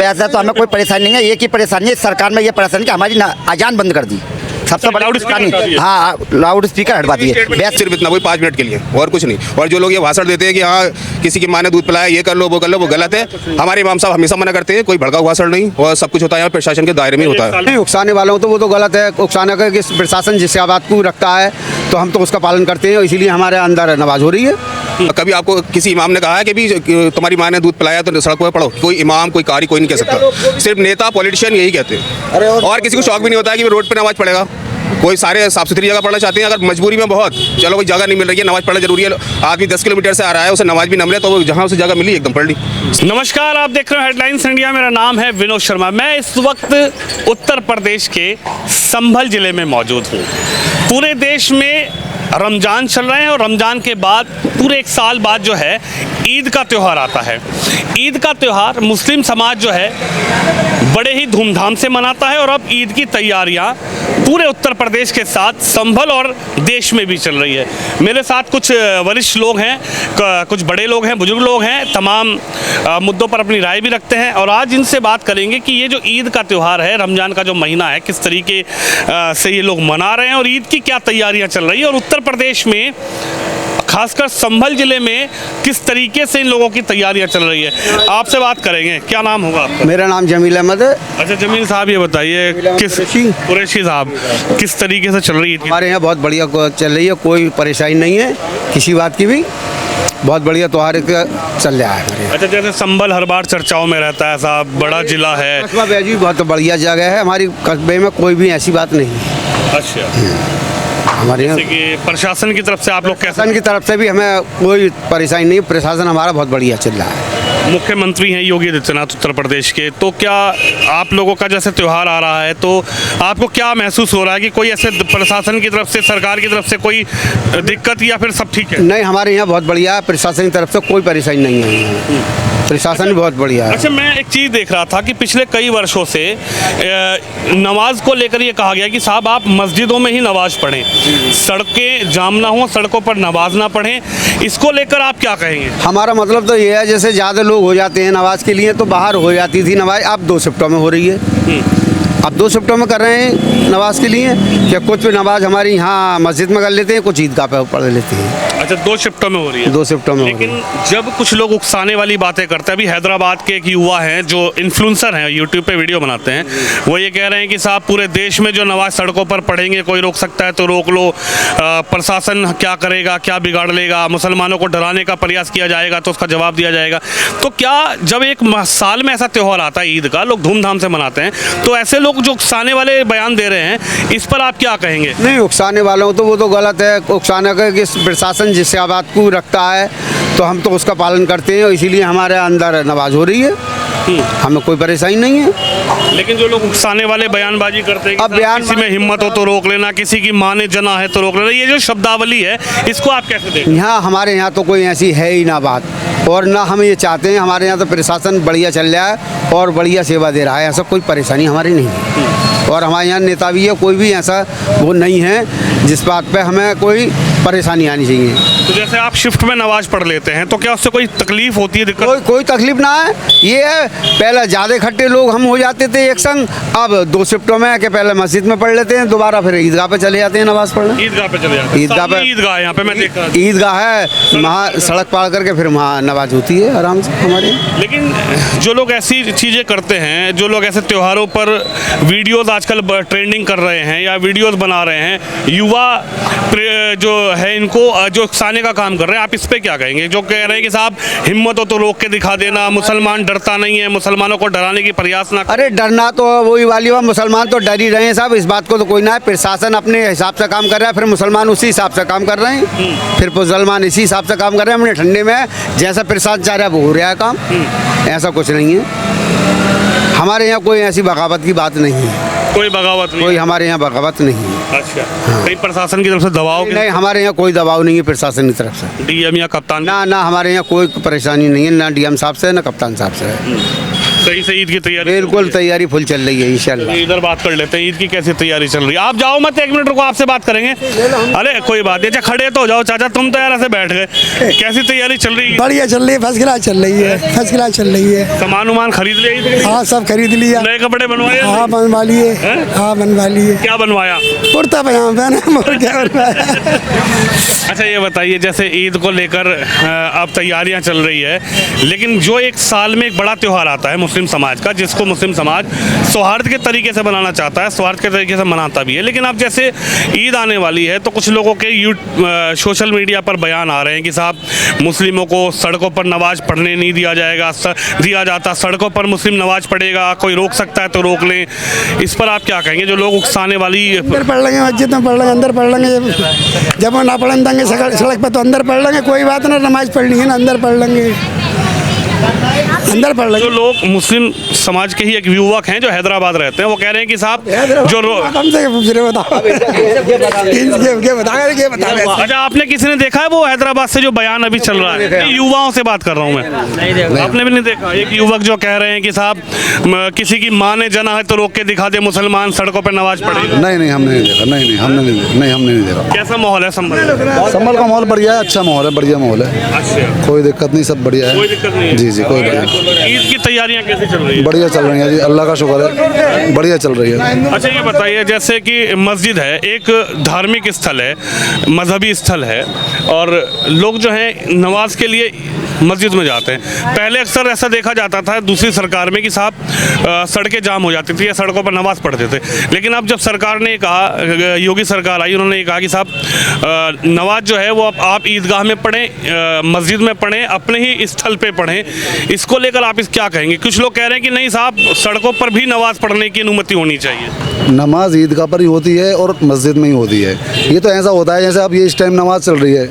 वैसे तो हमें कोई परेशानी नहीं है। एक ही परेशानी है सरकार में, ये परेशानी कि हमारी अजान बंद कर दी, सबसे बड़ी परेशानी। हाँ, लाउड स्पीकर हटवा दिए, सिर्फ इतना, वही 5 मिनट के लिए और कुछ नहीं। और जो लोग ये भाषण देते हैं कि हाँ किसी की माँ ने दूध पिलाया, ये कर लो वो कर लो, वो गलत है। हमारे इमाम साहब हमेशा मना करते हैं, कोई भड़काऊ भाषण नहीं, और सब कुछ होता है प्रशासन के दायरे में होता है। नहीं, उकसाने वालों तो वो तो गलत है। उकसाने का कि प्रशासन जिस बात को रखता है तो हम तो उसका पालन करते हैं, इसीलिए हमारे अंदर नमाज हो रही है। कभी आपको किसी इमाम ने कहा है कि भी तुम्हारी माँ ने दूध पिलाया तो सड़क पर पढ़ो? कोई इमाम, कोई कारी कोई नहीं कह सकता। सिर्फ नेता, पॉलिटिशियन यही कहते हैं। और किसी को शौक भी नहीं होता है कि रोड पर नमाज पढ़ेगा। कोई सारे साफ सुथरी जगह पढ़ना चाहते हैं, अगर मजबूरी में बहुत, चलो कोई जगह नहीं मिल रही है, नमाज पढ़ना जरूरी है। आदमी 10 किलोमीटर से आ रहा है, उसे नमाज भी न मिले तो वो जहाँ उसे जगह मिली एकदम पढ़ ली। नमस्कार, आप देख रहे हैं हेडलाइंस इंडिया। मेरा नाम है विनोद शर्मा। मैं इस वक्त उत्तर प्रदेश के संभल जिले में मौजूद हूँ। पूरे देश में रमज़ान चल रहे हैं और रमज़ान के बाद पूरे 1 साल बाद जो है ईद का त्यौहार आता है। ईद का त्यौहार मुस्लिम समाज जो है बड़े ही धूमधाम से मनाता है और अब ईद की तैयारियां पूरे उत्तर प्रदेश के साथ संभल और देश में भी चल रही है। मेरे साथ कुछ वरिष्ठ लोग हैं, कुछ बड़े लोग हैं, बुजुर्ग लोग हैं, तमाम मुद्दों पर अपनी राय भी रखते हैं। और आज इनसे बात करेंगे कि ये जो ईद का त्यौहार है, रमज़ान का जो महीना है, किस तरीके से ये लोग मना रहे हैं और ईद की क्या तैयारियां चल रही है, और उत्तर प्रदेश में खासकर संभल जिले में किस तरीके से इन लोगों की तैयारियां चल रही है। आपसे बात करेंगे। क्या नाम होगा आपका? मेरा नाम जमील अहमद है। अच्छा जमील साहब, ये बताइए किस कुरैशी साहब किस तरीके से चल रही है? हमारे यहाँ बहुत बढ़िया चल रही है, कोई परेशानी नहीं है किसी बात की भी। बहुत बढ़िया त्यौहार चल रहा है। अच्छा, जैसे संभल हर बार चर्चाओं में रहता है साहब, बड़ा जिला है। कस्बा बैजू बहुत बढ़िया जगह है, हमारी कस्बे में कोई भी ऐसी बात नहीं है। अच्छा, हमारे यहाँ प्रशासन की तरफ से आप लोग कैसे? प्रशासन की तरफ से भी हमें कोई परेशानी नहीं, प्रशासन हमारा बहुत बढ़िया चल रहा है। मुख्यमंत्री हैं योगी आदित्यनाथ उत्तर प्रदेश के, तो क्या आप लोगों का जैसे त्यौहार आ रहा है तो आपको क्या महसूस हो रहा है कि कोई ऐसे प्रशासन की तरफ से, सरकार की तरफ से कोई दिक्कत या फिर सब ठीक है? नहीं, हमारे यहाँ बहुत बढ़िया है, प्रशासन की तरफ से कोई परेशानी नहीं है, प्रशासन बहुत बढ़िया है। अच्छा, मैं एक चीज़ देख रहा था कि पिछले कई वर्षों से नमाज को लेकर ये कहा गया कि साहब आप मस्जिदों में ही नमाज पढ़ें, सड़कें जाम ना हो, सड़कों पर नमाज ना पढ़ें। इसको लेकर आप क्या कहेंगे? हमारा मतलब तो ये है, जैसे ज़्यादा लोग हो जाते हैं नमाज के लिए तो बाहर हो जाती थी नमाज, अब 2 शिफ्टों में हो रही है। अब 2 शिफ्टों में कर रहे हैं नमाज के लिए, कि कुछ नमाज हमारी यहाँ मस्जिद में कर लेते हैं, कुछ ईदगाह पे पढ़ लेते हैं। अच्छा, 2 शिफ्टों में हो रही है? 2 शिफ्टों में। लेकिन जब कुछ लोग उकसाने वाली बातें करते हैं, अभी हैदराबाद के एक युवा हैं जो इन्फ्लुएंसर हैं, यूट्यूब पे वीडियो बनाते हैं, वो ये कह रहे हैं कि साहब पूरे देश में जो नमाज सड़कों पर पढ़ेंगे, कोई रोक सकता है तो रोक लो, प्रशासन क्या करेगा, क्या बिगाड़ लेगा, मुसलमानों को डराने का प्रयास किया जाएगा तो उसका जवाब दिया जाएगा। तो क्या जब एक साल में ऐसा त्यौहार आता है ईद का, लोग धूमधाम से मनाते हैं, तो ऐसे लोग जो उकसाने वाले बयान दे रहे हैं, इस पर आप क्या कहेंगे? नहीं, उकसाने वालों तो वो तो गलत है। उकसाने का कि प्रशासन जिस बात को रखता है तो हम तो उसका पालन करते हैं, इसीलिए हमारे अंदर नमाज हो रही है, हमें कोई परेशानी नहीं है। लेकिन जो लोग उकसाने वाले बयानबाजी करते हैं, अब बयान किसी में हिम्मत हो तो रोक लेना, किसी की माँ ने जना है तो रोक लेना, ये जो शब्दावली है इसको आप कैसे देखते हैं? यहाँ हमारे यहाँ तो कोई ऐसी है ही ना बात, और ना हम ये चाहते हैं। हमारे यहाँ तो प्रशासन बढ़िया चल रहा है और बढ़िया सेवा दे रहा है, ऐसा कोई परेशानी हमारी नहीं है। और हमारे यहाँ नेता भी है, कोई भी ऐसा वो नहीं है जिस बात पे हमें कोई परेशानी आनी चाहिए। तो जैसे आप शिफ्ट में नमाज पढ़ लेते हैं तो क्या उससे कोई तकलीफ होती है, दिक्कत? कोई तकलीफ ना है। ये है, पहले ज़्यादा इकट्ठे लोग हम हो जाते थे एक संग, अब 2 शिफ्टों में कि पहले मस्जिद में पढ़ लेते हैं, दोबारा फिर ईदगाह पे चले जाते हैं नमाज पढ़ने। ईदगाह पे चले जाते हैं? ईदगाह पे, ईदगाह यहाँ पे मैं देख रहा हूँ, ईदगाह है वहाँ, सड़क पार करके फिर वहाँ नमाज होती है आराम से हमारे। लेकिन जो लोग ऐसी चीज़ें करते हैं, जो लोग ऐसे त्योहारों पर वीडियोस आजकल ट्रेंडिंग कर रहे हैं या वीडियोस बना रहे हैं, युवा जो है इनको जो उकसाने का काम कर रहे हैं, आप इस पे क्या कहेंगे? जो कह रहे हैं कि साहब हिम्मत हो तो रोक के दिखा देना, मुसलमान डरता नहीं है, मुसलमानों को डराने की प्रयास ना। अरे डरना तो वही वाली बात, मुसलमान तो डर ही रहे हैं साहब, इस बात को तो कोई ना है। प्रशासन अपने हिसाब से काम कर रहा है, फिर मुसलमान उसी हिसाब से काम कर रहे हैं, फिर मुसलमान इसी हिसाब से काम कर रहे हैं। हमने ठंडे में जैसा प्रशासन चाह रहा है वो हो रहा है काम, ऐसा कुछ नहीं है। हमारे यहाँ कोई ऐसी बगावत की बात नहीं है, कोई बगावत नहीं, कोई हमारे यहाँ बगावत नहीं है। अच्छा, कहीं प्रशासन की तरफ से दबाव? नहीं, हमारे यहाँ कोई दबाव नहीं है प्रशासन की तरफ से। डीएम या कप्तान? ना, हमारे यहाँ कोई परेशानी नहीं है, ना डीएम साहब से ना कप्तान साहब से है। सही से ईद की तैयारी बिल्कुल तैयारी फुल चल रही है इंशाल्लाह। इधर बात कर लेते हैं, ईद की कैसी तैयारी चल रही है। आप जाओ मत, 1 मिनट रुको, आपसे बात करेंगे। अरे कोई बात नहीं, अच्छा खड़े तो हो जाओ चाचा, तुम तो यार ऐसे बैठ गए। कैसी तैयारी चल रही है? बढ़िया चल रही है, फर्स्ट क्लास चल रही है, फर्स्ट क्लास चल रही है। सामान उमान खरीद लिया ईद के लिए? हाँ सब खरीद लिया। नए कपड़े बनवाए? हाँ बनवा लिए। हैं? हाँ बनवा लिए। क्या बनवाया? कुर्ता पजामा पहना और क्या बनवाया। अच्छा ये बताइए, जैसे ईद को लेकर अब तैयारियां चल रही है, लेकिन जो एक साल में एक बड़ा त्यौहार आता है मुस्लिम समाज का, जिसको मुस्लिम समाज सौहार्द के तरीके से बनाना चाहता है, सौहार्द के तरीके से मनाता भी है, लेकिन अब जैसे ईद आने वाली है तो कुछ लोगों के सोशल मीडिया पर बयान आ रहे हैं कि साहब मुस्लिमों को सड़कों पर नमाज पढ़ने नहीं दिया जाता, सड़कों पर मुस्लिम नमाज पढ़ेगा, कोई रोक सकता है तो रोक लें। इस पर आप क्या कहेंगे? जो लोग उकसाने वाली अंदर पढ़ लेंगे, मस्जिद में पढ़ लेंगे, अंदर पढ़ लेंगे। जब वो ना पढ़ने देंगे सड़क पर तो अंदर पढ़ लेंगे, कोई बात ना, नमाज पढ़नी है ना, अंदर पढ़ लेंगे, अंदर पढ़ लेंगे। जो लोग मुस्लिम समाज के ही एक युवक हैं जो हैदराबाद रहते हैं, वो कह रहे हैं कि साहब जो हमसे क्या पूछ रहे हो, बताओ। अच्छा आपने किसी ने देखा है वो हैदराबाद से जो बयान अभी चल रहा है? युवाओं से बात कर रहा हूँ मैं। आपने भी नहीं देखा? एक युवक जो कह रहे हैं कि साहब किसी की माँ ने जना है तो रोक के दिखा दे, मुसलमान सड़कों पर नमाज पढ़ेगा। नहीं हमने नहीं देखा, नहीं हमने नहीं देखा। कैसा माहौल है संभल संभल का माहौल बढ़िया है, अच्छा माहौल है, बढ़िया माहौल है, अच्छा कोई दिक्कत नहीं, सब बढ़िया कोई है। दिक्कत नहीं है? जी कोई बढ़िया नहीं। ईद की तैयारियां कैसे चल रही है? बढ़िया चल रही है जी, अल्लाह का शुक्र है, बढ़िया चल रही है। अच्छा ये बताइए, जैसे कि मस्जिद है, एक धार्मिक स्थल है, मजहबी स्थल है, और लोग जो हैं नमाज के लिए मस्जिद में जाते हैं। पहले अक्सर ऐसा देखा जाता था दूसरी सरकार में कि साहब सड़कें जाम हो जाती थी या सड़कों पर नमाज पढ़ते थे, लेकिन अब जब सरकार ने कहा, योगी सरकार आई, उन्होंने ये कहा कि साहब नमाज जो है वो आप ईदगाह में पढ़ें, मस्जिद में पढ़ें, अपने ही स्थल पे पढ़ें। इसको लेकर आप क्या कहेंगे? कुछ लोग कह रहे हैं कि नहीं साहब, सड़कों पर भी नमाज पढ़ने की अनुमति होनी चाहिए। नमाज ईदगाह पर ही होती है और मस्जिद में ही होती है। ये तो ऐसा होता है जैसे अब ये इस टाइम नमाज चल रही है,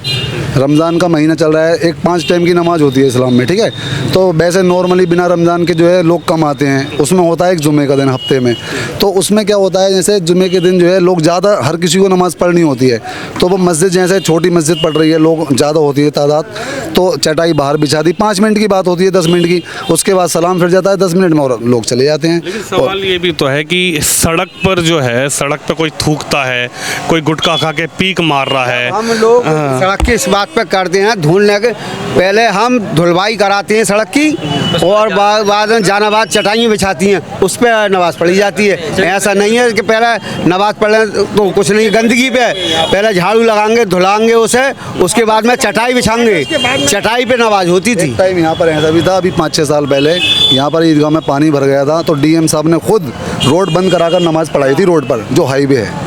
रमज़ान का महीना चल रहा है, एक 5 टाइम की नमाज होती है इस्लाम में, ठीक है। तो वैसे नॉर्मली बिना रमज़ान के जो है लोग कम आते हैं, उसमें होता है एक जुमे का दिन हफ्ते में, तो उसमें क्या होता है जैसे जुमे के दिन जो है लोग ज़्यादा, हर किसी को नमाज़ पढ़नी होती है, तो वो मस्जिद जैसे छोटी मस्जिद पढ़ रही है, लोग ज़्यादा होती है तादाद, तो चटाई बाहर बिछा दी, 5 मिनट की बात होती है, 10 मिनट की, उसके बाद सलाम फिर जाता है, 10 मिनट में और लोग चले जाते हैं। लेकिन सवाल ये भी तो है कि सड़क पर जो है, सड़क पर कोई थूकता है, कोई गुटखा खा के पीक मार रहा है। हम लोग सड़क की इस बात पे करते हैं, धुलने के पहले हम धुलवाई कराते हैं सड़क की, और बाद में जानाबाद चटाइयाँ बिछाती हैं, उस पर नमाज़ पढ़ी जाती है। ऐसा नहीं है कि पहले नमाज़ पढ़े तो कुछ नहीं, गंदगी पे पहले झाड़ू लगाएंगे, धुलाएंगे उसे, उसके बाद में चटाई बिछाएंगे, चटाई पे नमाज होती थी। टाइम यहाँ पर ऐसा भी था, अभी 5-6 साल पहले यहाँ पर ईदगाह में पानी भर गया था, तो डीएम साहब ने खुद रोड बंद कराकर नमाज़ पढ़ाई थी रोड पर, जो हाईवे है।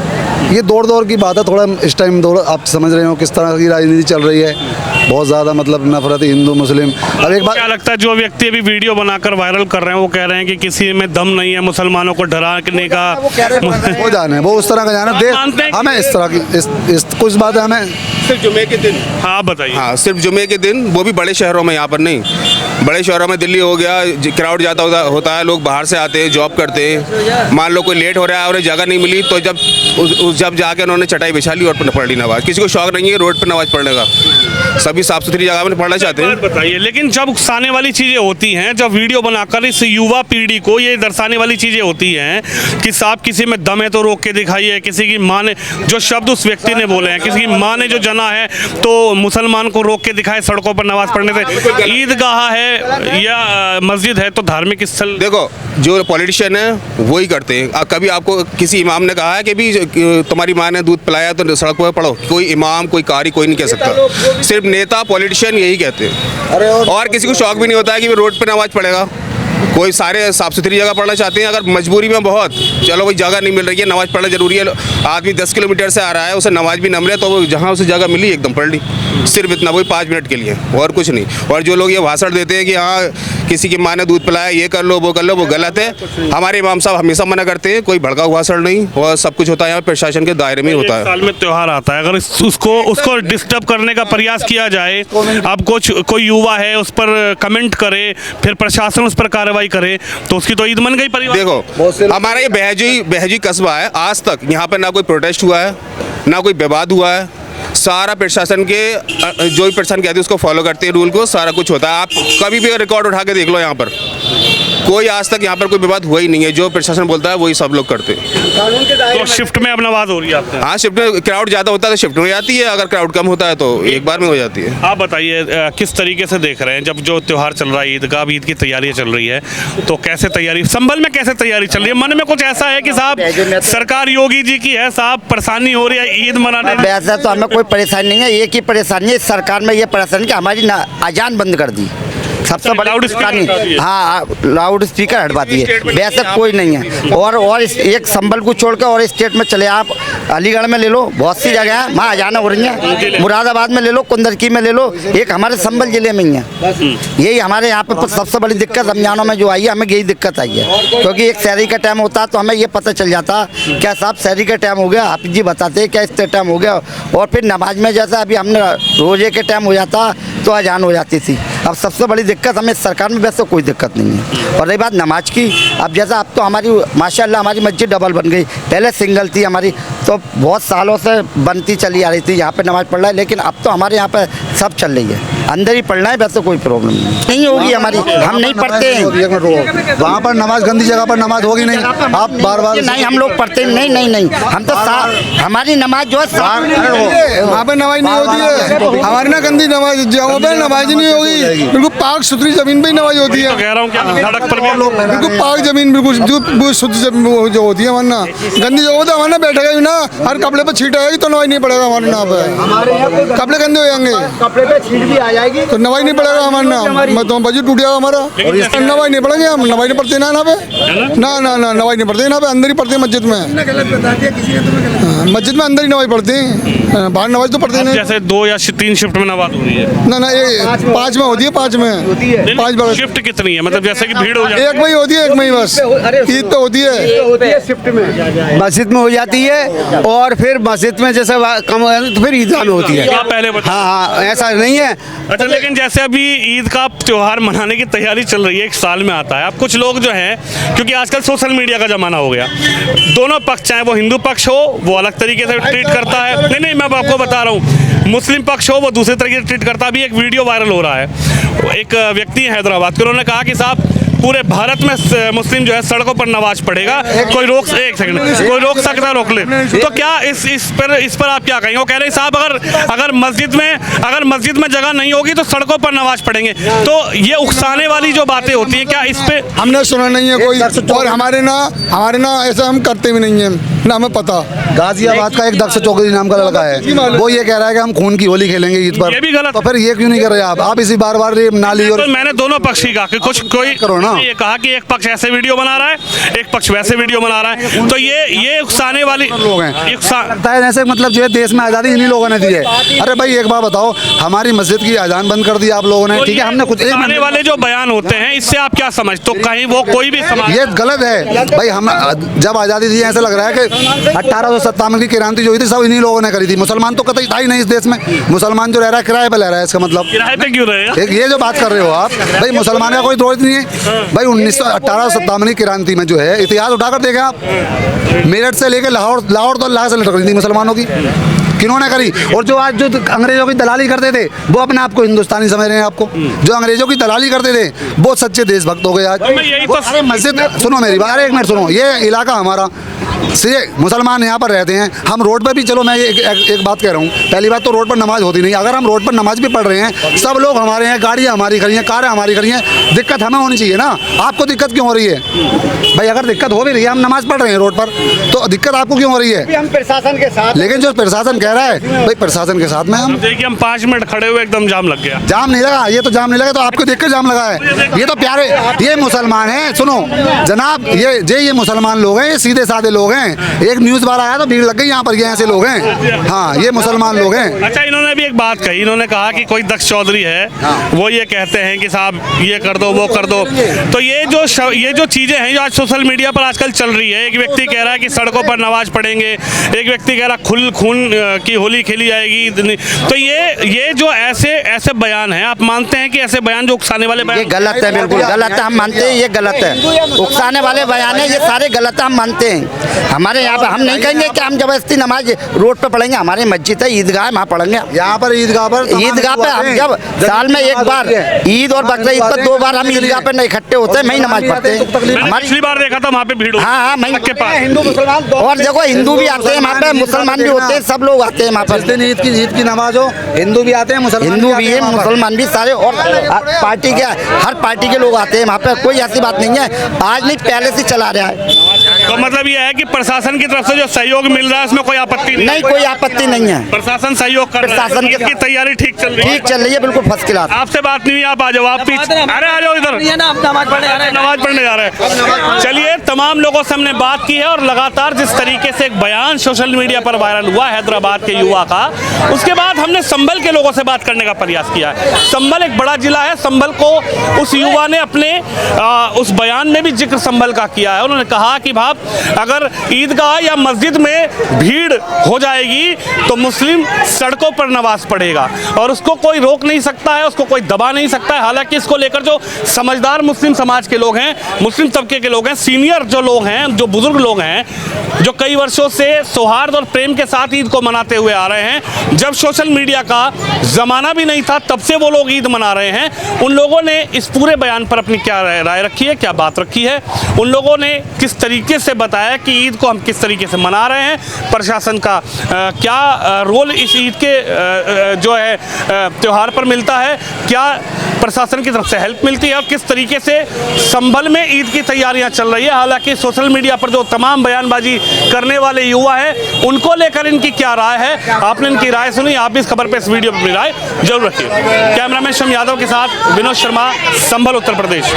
ये दौड़ की बात है, थोड़ा इस टाइम दौड़, आप समझ रहे हो किस तरह की राजनीति चल रही है, बहुत ज़्यादा मतलब नफरत हिंदू मुस्लिम। अब एक बात क्या लगता है, जो व्यक्ति अभी वीडियो बनाकर वायरल कर रहे हैं, वो कह रहे हैं कि किसी में दम नहीं है मुसलमानों को डराने का? वो जाने, वो उस तरह का जाना मानते हैं देख, हमें इस तरह की इस कुछ बात है, हमें सिर्फ जुमे के दिन। हाँ बताइए। हाँ सिर्फ जुमे के दिन, वो भी बड़े शहरों में, यहाँ पर नहीं। बड़े शहरों में दिल्ली हो गया, क्राउड ज़्यादा होता है, लोग बाहर से आते हैं, जॉब करते हैं, मान लो कोई लेट हो रहा है और जगह नहीं मिली, तो जब जाके उन्होंने चटाई बिछा ली और पढ़ ली नमाज। किसी को शौक नहीं है रोड पर नमाज पढ़ने का, सभी साफ सुथरी जगह में पढ़ना चाहते हैं। बताइए, लेकिन जब उकसाने वाली चीज़ें होती हैं, जब वीडियो बनाकर इस युवा पीढ़ी को ये दर्शाने वाली चीज़ें होती हैं कि साहब किसी में दम है तो रोक के दिखाइए, किसी की माँ ने जो शब्द उस व्यक्ति ने बोले हैं, किसी की माँ ने जो जना है तो मुसलमान को रोक के दिखाए सड़कों पर नमाज पढ़ने से। ईदगाह है या मस्जिद है तो धार्मिक स्थल। देखो जो पॉलिटिशियन है वही करते हैं। कभी आपको किसी इमाम ने कहा है कि भी तुम्हारी माँ ने दूध पिलाया तो सड़क पर पढ़ो? कोई इमाम, कोई कारी कोई नहीं कह सकता, सिर्फ नेता पॉलिटिशियन यही कहते हैं। और किसी को शौक भी नहीं होता है कि वो रोड पे नमाज पढ़ेगा। कोई सारे साफ सुथरी जगह पढ़ना चाहते हैं, अगर मजबूरी में बहुत चलो कोई जगह नहीं मिल रही है, नमाज पढ़ना जरूरी है, आदमी 10 किलोमीटर से आ रहा है, उसे नमाज भी न मिले तो वो जहाँ उसे जगह मिली एकदम पढ़ ली, सिर्फ इतना, वही 5 मिनट के लिए और कुछ नहीं। और जो लोग ये भाषण देते हैं कि हाँ किसी की माँ ने दूध पिलाया, ये कर लो, वो गलत है। हमारे इमाम साहब हमेशा मना करते हैं, कोई भड़का हुआ भाषण नहीं, और सब कुछ होता है यहाँ प्रशासन के दायरे में होता है। साल में त्योहार आता है, अगर उसको डिस्टर्ब करने का प्रयास किया जाए, अब कोई युवा है उस पर कमेंट करे, फिर प्रशासन उस पर कार्रवाई करे, तो उसकी तो ईद मन गई परिवार। देखो हमारा ये बहजी कस्बा है, आज तक यहाँ पर ना कोई प्रोटेस्ट हुआ है, ना कोई विवाद हुआ है। सारा प्रशासन के जो भी प्रशासन कहते हैं उसको फॉलो करते हैं, रूल को, सारा कुछ होता है। आप कभी भी रिकॉर्ड उठा के देख लो यहाँ पर। कोई आज तक यहाँ पर कोई विवाद हुआ ही नहीं है। जो प्रशासन बोलता है वही सब लोग करते हैं। तो शिफ्ट में अब नमाज हो रही है आपके? हाँ, शिफ्ट में क्राउड ज़्यादा होता है तो शिफ्ट में हो जाती है, अगर क्राउड कम होता है तो एक बार में हो जाती है। आप बताइए किस तरीके से देख रहे हैं जब जो त्यौहार चल रहा है ईद का, अब ईद की तैयारियां चल रही है, तो कैसे तैयारी संभल में कैसे तैयारी चल रही है? मन में कुछ ऐसा है कि साहब सरकार योगी जी की है, साहब परेशानी हो रही है ईद मनाने में? वैसे तो हमें कोई परेशानी नहीं है, एक ही परेशानी है इस सरकार में, ये परेशानी कि हमारी अजान बंद कर दी। सबसे बड़ी लाउड स्पीकर हटवा दिए। हाँ, लाउड स्पीकर हटवा दिए। वैसे कोई नहीं है। और एक संभल को छोड़कर और स्टेट में चले आप, अलीगढ़ में ले लो, बहुत सी जगह है वहाँ अजान हो रही है। मुरादाबाद में ले लो, कुंदरकी में ले लो, एक हमारे संभल जिले में ही है। यही हमारे यहाँ पे सबसे बड़ी दिक्कत रमजानों में जो आई है, हमें यही दिक्कत आई है। क्योंकि एक शहरी का टाइम होता तो हमें ये पता चल जाता क्या साहब शहरी का टाइम हो गया, आप जी बताते क्या इस टाइम हो गया। और फिर नमाज में जैसा अभी हमने रोजे के टाइम हो जाता तो अजान हो जाती थी। अब सबसे बड़ी दिक्कत हमें सरकार में वैसे कोई दिक्कत नहीं है। और रही बात नमाज की, अब जैसा अब तो हमारी माशाल्लाह हमारी मस्जिद डबल बन गई, पहले सिंगल थी हमारी, तो बहुत सालों से बनती चली आ रही थी, यहाँ पे नमाज पढ़ रहा है। लेकिन अब तो हमारे यहाँ पे सब चल रही है, अंदर ही पढ़ना है, वैसे कोई प्रॉब्लम नहीं होगी हमारी, हम नहीं पढ़ते हैं। वहाँ पर नमाज गंदी जगह पर नमाज होगी नहीं, आप बार बार नहीं हम लोग पढ़ते नहीं हम तो हमारी नमाज जो है वहाँ पे नमाज नहीं होती है, हमारी ना गंदी नमाज जगहों पे नमाज नहीं होगी, बिल्कुल पाक सुथरी जमीन पे ही नमाज होती है। तो कह रहा हूँ क्या सड़क पर भी बिल्कुल पाक जमीन, बिल्कुल शुद्ध जो होती है। वरना गंदी जगह तो हमारे बैठेगा ही ना, हर कपड़े पे छीट आएगी तो नमाज नहीं पड़ेगा हमारे यहाँ पे, कपड़े गंदे हो जाएंगे, कपड़े पे छीट भी आ जाएगी तो नमाज नहीं पड़ेगा हमारे ना, तो बजट टूट जाएगा हमारा। नमाज नहीं पढ़ेंगे हम, नमाज नहीं पढ़ते ना यहाँ पे, ना नमाज नहीं पढ़ते यहाँ पे, अंदर ही पढ़ते हैं मस्जिद में, मस्जिद में अंदर ही नमाज पढ़ते हैं, बाहर नमाज तो पढ़ते नहीं। जैसे 2 या 3 शिफ्ट में नमाज हो रही है ना ये 5 में होती है, 5 में 5 बार शिफ्ट कितनी है, मतलब जैसे कि भीड़ हो जाती है? एक में ही होती है, एक में ही बस ईद तो होती है शिफ्ट में मस्जिद में हो जाती है, और फिर मस्जिद में जैसे कम हो जाती है तो फिर ईदगाह में होती है। आप पहले बताइए। हाँ, ऐसा नहीं है। अच्छा, लेकिन जैसे अभी ईद का त्यौहार मनाने की तैयारी चल रही है, 1 साल में आता है। अब कुछ लोग जो हैं, क्योंकि आजकल सोशल मीडिया का ज़माना हो गया, दोनों पक्ष, चाहे वो हिंदू पक्ष हो वो अलग तरीके से ट्रीट करता है, नहीं मैं आपको बता रहा हूँ, मुस्लिम पक्ष हो वो दूसरे तरीके से ट्रीट करता है। अभी एक वीडियो वायरल हो रहा है, एक व्यक्ति है हैदराबाद के, उन्होंने कहा कि साहब पूरे भारत में मुस्लिम जो है सड़कों पर नमाज पढ़ेगा, कोई रोक सकता है, रोक ले। तो क्या इस पर आप क्या कहेंगे? वो कह रहे हैं साहब अगर मस्जिद में जगह नहीं होगी तो सड़कों पर नमाज पढ़ेंगे। तो ये उकसाने वाली जो बातें होती हैं, क्या इस पे हमने सुना नहीं है कोई, और हमारे ना ऐसा हम करते भी नहीं है ना, हमें पता। गाजियाबाद का एक दक्ष चौधरी नाम का लड़का है, वो ये कह रहा है कि हम खून की होली खेलेंगे ईद पर। ये भी गलत। तो फिर ये क्यों नहीं कर रहे आप इसी बार नाली और तो मैंने दोनों पक्ष ही कहा कि कुछ कोई करो ना। ये कहा कि एक पक्ष ऐसे वीडियो बना रहा है, एक पक्ष वैसे वीडियो बना रहा है, तो ये उकसाने वाली लोग हैं। लगता है जैसे मतलब जो है देश में आज़ादी इन्हीं लोगों ने दी है। अरे भाई एक बार बताओ, हमारी मस्जिद की अजान बंद कर दी आप लोगों ने, ठीक है, हमने कुछ आने वाले जो बयान होते हैं इससे आप क्या समझते हो? कहीं वो कोई भी समाज ये गलत है भाई। हम जब आज़ादी दी ऐसा लग रहा है कि 1857 की क्रांति जो हुई थी सब इन्हीं लोगों ने करी थी। मुसलमान तो कतई था ही नहीं इस देश में। मुसलमान जो रह रहा है किराए पे ले रहा है, इसका मतलब किराए पे क्यों रहे? ये जो बात कर रहे हो आप, भाई मुसलमान का कोई दोष नहीं है भाई। 1857 की क्रांति में जो है इतिहास उठाकर देखें आप, मेरठ से लेकर लाहौर तो अल्लाह से लटक रही थी मुसलमानों की, किन्होंने करी? और जो आज जो अंग्रेजों की दलाली करते थे वो अपने आप को हिंदुस्तानी समझ रहे हैं। आपको जो अंग्रेजों की दलाली करते थे वो सच्चे देशभक्त हो गए आज। अरे मस्जिद सुनो मेरी बात, एक मिनट सुनो, ये इलाका हमारा से मुसलमान यहाँ पर रहते हैं, हम रोड पर भी, चलो मैं एक बात कह रहा हूँ, पहली बात तो रोड पर नमाज होती नहीं। अगर हम रोड पर नमाज भी पढ़ रहे हैं, सब लोग हमारे हैं, गाड़ियाँ हमारी खड़ी हैं, कारें हमारी खड़ी हैं, दिक्कत हमें होनी चाहिए ना। आपको दिक्कत क्यों हो रही है भाई? अगर दिक्कत हो भी रही है, हम नमाज पढ़ रहे हैं रोड पर, तो दिक्कत आपको क्यों हो रही है? हम प्रशासन के साथ, लेकिन जो प्रशासन कह रहा है भाई, प्रशासन के साथ में हम देखिए, हम 5 मिनट खड़े हुए एकदम जाम लग गया। जाम नहीं लगा, ये तो जाम नहीं लगा, तो आपको देख कर जाम लगा है। ये तो प्यारे, ये मुसलमान हैं, सुनो जनाब, ये मुसलमान लोग हैं, ये सीधे साधे लोग हैं। एक न्यूज़ वाला आया तो भीड़ लग गई यहाँ पर, ये ऐसे लोग हैं। हाँ, ये मुसलमान लोग हैं। अच्छा, इन्होंने भी एक बात कही, इन्होंने कहा कि कोई दक्ष चौधरी है, वो ये कहते हैं कि साहब ये कर दो वो कर दो। तो ये जो चीज़ें हैं जो आज सोशल मीडिया पर आजकल चल रही है, एक व्यक्ति कह रहा है कि सड़कों पर नमाज पढ़ेंगे, एक व्यक्ति कह रहा है खून की होली खेली जाएगी। तो ये जो ऐसे बयान हैं, आप मानते हैं कि ऐसे बयान जो उकसाने वाले बयान? ये गलत है, बिल्कुल गलत है, हम मानते हैं ये गलत है। उकसाने वाले बयान है ये सारे गलत है, हम मानते हैं। हमारे यहाँ पे हम नहीं कहेंगे कि हम जबरदस्ती नमाज रोड पे पढ़ेंगे, हमारी मस्जिद है, ईदगाह है, वहाँ पढ़ेंगे। यहाँ पर ईदगाह पर हम जब साल में एक बार ईद और बकरा ईद पर 2 बार हम ईदगाह पे इकट्ठे होते हैं, मैं नमाज पढ़ते हैं। मैंने पिछली बार देखा था वहाँ पे भीड़ हाँ मैं के पास हिंदू मुसलमान और देखो हिंदू भी आते हैं वहाँ पे, मुसलमान भी होते हैं, सब लोग आते हैं वहाँ पर। जिस दिन ईद की नमाज हो हिंदू भी आते हैं, हिंदू भी है, मुसलमान भी, सारे और पार्टी के हर पार्टी के लोग आते हैं वहाँ पे। कोई ऐसी बात नहीं है, आज नहीं पहले से चला रहा है। तो मतलब ये है कि प्रशासन की तरफ से जो सहयोग मिल रहा है उसमें कोई आपत्ति नहीं, कोई आपत्ति नहीं है। प्रशासन सहयोग कर रहा है, प्रशासन की तैयारी ठीक चल रही है। ठीक चल रही है, बिल्कुल फर्स्ट क्लास। आपसे बात नहीं हुई, आप आ जाओ, आप पीछे अरे आ जाओ इधर, नमाज पढ़ने जा रहे हैं। चलिए, तमाम लोगों से हमने बात की है और लगातार जिस तरीके से एक बयान सोशल मीडिया पर वायरल हुआ हैदराबाद के युवा का, उसके बाद हमने संभल के लोगों से बात करने का प्रयास किया है। संभल एक बड़ा जिला है, संभल को उस युवा ने अपने उस बयान में भी जिक्र संभल का किया है। उन्होंने कहा कि भाई अगर ईदगाह या मस्जिद में भीड़ हो जाएगी तो मुस्लिम सड़कों पर नमाज पढ़ेगा और उसको कोई रोक नहीं सकता है, उसको कोई दबा नहीं सकता है। हालांकि इसको लेकर जो समझदार मुस्लिम समाज के लोग हैं, मुस्लिम तबके के लोग हैं, सीनियर जो लोग हैं, जो बुजुर्ग लोग हैं, जो कई वर्षों से सौहार्द और प्रेम के साथ ईद को मनाते हुए आ रहे हैं, जब सोशल मीडिया का ज़माना भी नहीं था तब से वो लोग ईद मना रहे हैं, उन लोगों ने इस पूरे बयान पर अपनी क्या राय रखी है, क्या बात रखी है, उन लोगों ने किस तरीके से बताया कि ईद को हम किस तरीके से मना रहे हैं, प्रशासन का क्या रोल इस ईद के जो है त्यौहार पर मिलता है, क्या प्रशासन की तरफ से हेल्प मिलती है और किस तरीके से संभल में ईद की तैयारियां चल रही है। हालांकि सोशल मीडिया पर जो तमाम बयानबाजी करने वाले युवा हैं, उनको लेकर इनकी क्या राय है, आपने इनकी राय सुनी, आप भी इस खबर पर, इस वीडियो पर अपनी राय जरूर रखिए। कैमरामैन शम यादव के साथ विनोद शर्मा, संभल, उत्तर प्रदेश।